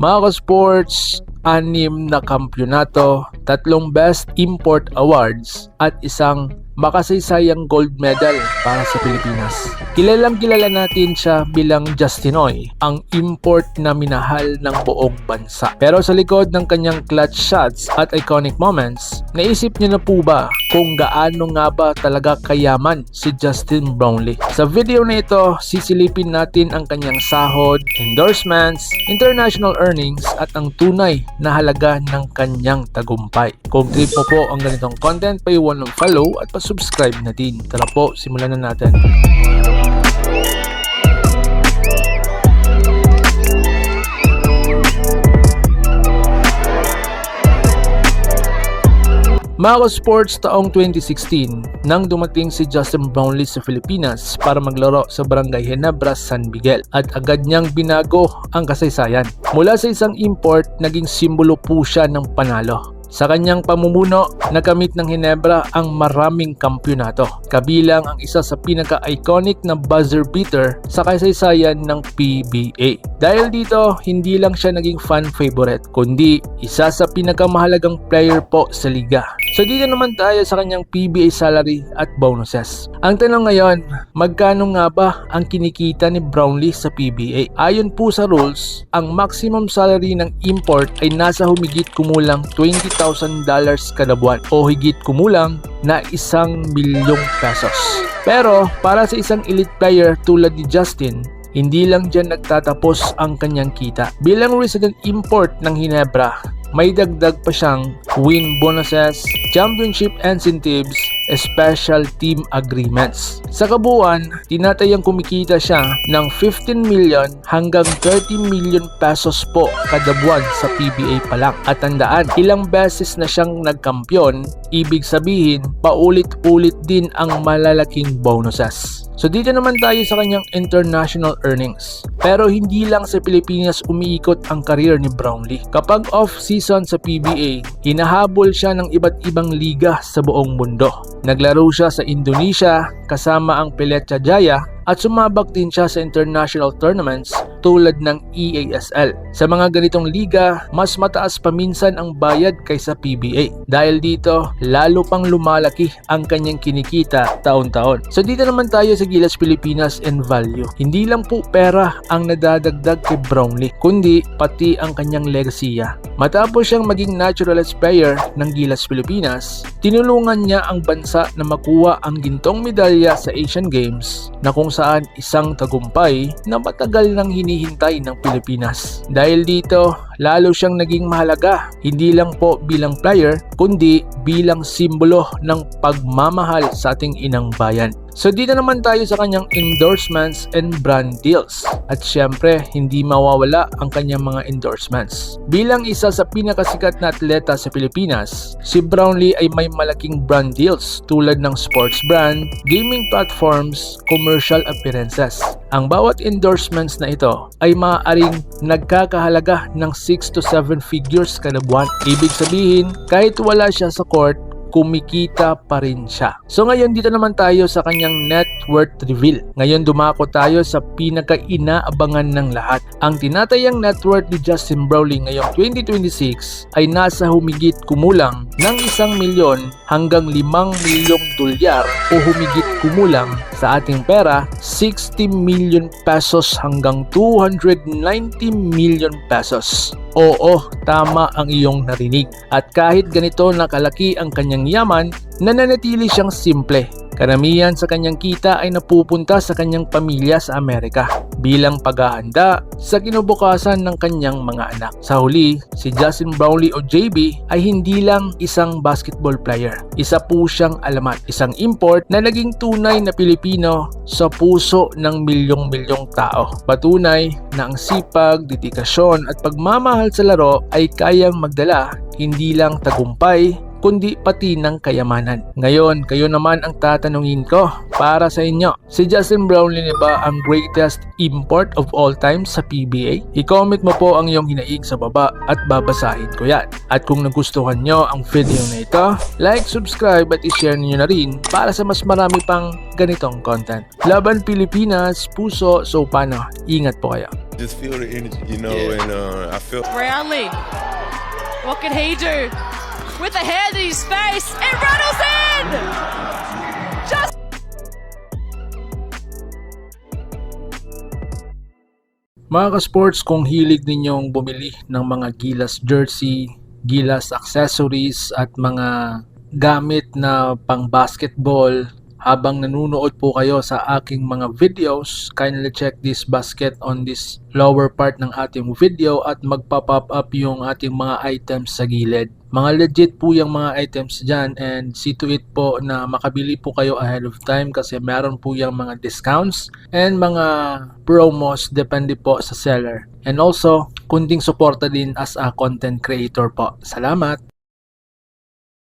Mga ka-sports, 6 na kampyonato, 3 Best Import Awards at isang makasaysayang gold medal para sa Pilipinas. Kilalang kilala natin siya bilang Justinoy, ang import na minahal ng buong bansa. Pero sa likod ng kanyang clutch shots at iconic moments, naisip niyo na po ba kung gaano nga ba talaga kayaman si Justin Brownlee? Sa video na ito, sisilipin natin ang kanyang sahod, endorsements, international earnings at ang tunay na halaga ng kanyang tagumpay. Kung trip mo po ang ganitong content, paiwan ng follow at subscribe na din. Tara po, simulan na natin. Mga sports, taong 2016 nang dumating si Justin Brownlee sa Pilipinas para maglaro sa Barangay Ginebra, San Miguel at agad niyang binago ang kasaysayan. Mula sa isang import, naging simbolo po siya ng panalo. Sa kanyang pamumuno, nakamit ng Ginebra ang maraming kampyonato, kabilang ang isa sa pinaka-iconic na buzzer beater sa kasaysayan ng PBA. Dahil dito, hindi lang siya naging fan favorite, kundi isa sa pinakamahalagang player po sa liga. So dito naman tayo sa kanyang PBA salary at bonuses. Ang tanong ngayon, magkano nga ba ang kinikita ni Brownlee sa PBA? Ayon po sa rules, ang maximum salary ng import ay nasa humigit kumulang $20,000 kada buwan o higit kumulang na 1 milyong pesos. Pero para sa isang elite player tulad ni Justin, hindi lang dyan nagtatapos ang kanyang kita. Bilang resident import ng Ginebra, may dagdag pa siyang win bonuses, championship incentives, special team agreements. Sa kabuuan, tinatayang kumikita siya ng 15 million hanggang 30 million pesos po kada buwan sa PBA pa lang. At tandaan, ilang beses na siyang nagkampiyon, ibig sabihin, paulit-ulit din ang malalaking bonuses. So dito naman tayo sa kanyang international earnings. Pero hindi lang sa Pilipinas umiikot ang career ni Brownlee. Kapag off-season sa PBA, hinahabol siya ng iba't ibang liga sa buong mundo. Naglaro siya sa Indonesia kasama ang Pelita Jaya at sumabak din siya sa international tournaments tulad ng EASL. Sa mga ganitong liga, mas mataas pa minsan ang bayad kaysa PBA. Dahil dito, lalo pang lumalaki ang kanyang kinikita taon-taon. So dito naman tayo sa Gilas Pilipinas and value. Hindi lang po pera ang nadadagdag kay Brownlee, kundi pati ang kanyang legasiya. Matapos siyang maging naturalized player ng Gilas Pilipinas, tinulungan niya ang bansa na makuha ang gintong medalya sa Asian Games na kung saan isang tagumpay na matagal nang hinihintay ng Pilipinas. Dahil dito, lalo siyang naging mahalaga, hindi lang po bilang player, kundi bilang simbolo ng pagmamahal sa ating inang bayan. So dito naman tayo sa kanyang endorsements and brand deals. At syempre, hindi mawawala ang kanyang mga endorsements. Bilang isa sa pinakasikat na atleta sa Pilipinas, si Brownlee ay may malaking brand deals tulad ng sports brand, gaming platforms, commercial appearances. Ang bawat endorsements na ito ay maaaring nagkakahalaga ng 6 to 7 figures kada buwan. Ibig sabihin, kahit wala siya sa court, kumikita pa rin siya. So ngayon dito naman tayo sa kanyang net worth reveal. Ngayon dumako tayo sa pinaka-inaabangan ng lahat. Ang tinatayang net worth ni Justin Brownlee ngayong 2026 ay nasa humigit kumulang ng 1 milyon hanggang 5 milyong dolyar o humigit kumulang sa ating pera 60 million pesos hanggang 290 million pesos. Oo, tama ang iyong narinig. At kahit ganito nakalaki ang kanyang yaman, nananatili siyang simple. Karamihan sa kanyang kita ay napupunta sa kanyang pamilya sa Amerika bilang paghahanda sa kinabukasan ng kanyang mga anak. Sa huli, si Justin Brownlee o JB ay hindi lang isang basketball player. Isa po siyang alamat, isang import na naging tunay na Pilipino sa puso ng milyong-milyong tao. Patunay na ang sipag, dedikasyon at pagmamahal sa laro ay kayang magdala hindi lang tagumpay, kundi pati ng kayamanan. Ngayon, kayo naman ang tatanungin ko para sa inyo. Si Justin Brownlee ba ang greatest import of all time sa PBA? I-comment mo po ang iyong hinaing sa baba at babasahin ko yan. At kung nagustuhan nyo ang video na ito, like, subscribe at i-share niyo na rin para sa mas marami pang ganitong content. Laban Pilipinas, puso, so paano? Ingat po kayo. just feel the energy, Yeah. and I felt. Brownlee. What can he do? With a hand in his face, it rattles in! Just Mga ka-sports, kung hilig ninyong bumili ng mga Gilas jersey, Gilas accessories at mga gamit na pang basketball habang nanunood po kayo sa aking mga videos, kindly check this basket on this lower part ng ating video at magpa-pop up yung ating mga items sa gilid. Mga legit po yung mga items dyan, and see to it po na makabili po kayo ahead of time kasi meron po yung mga discounts and mga promos depende po sa seller. And also, kunting suporta din as a content creator po. Salamat!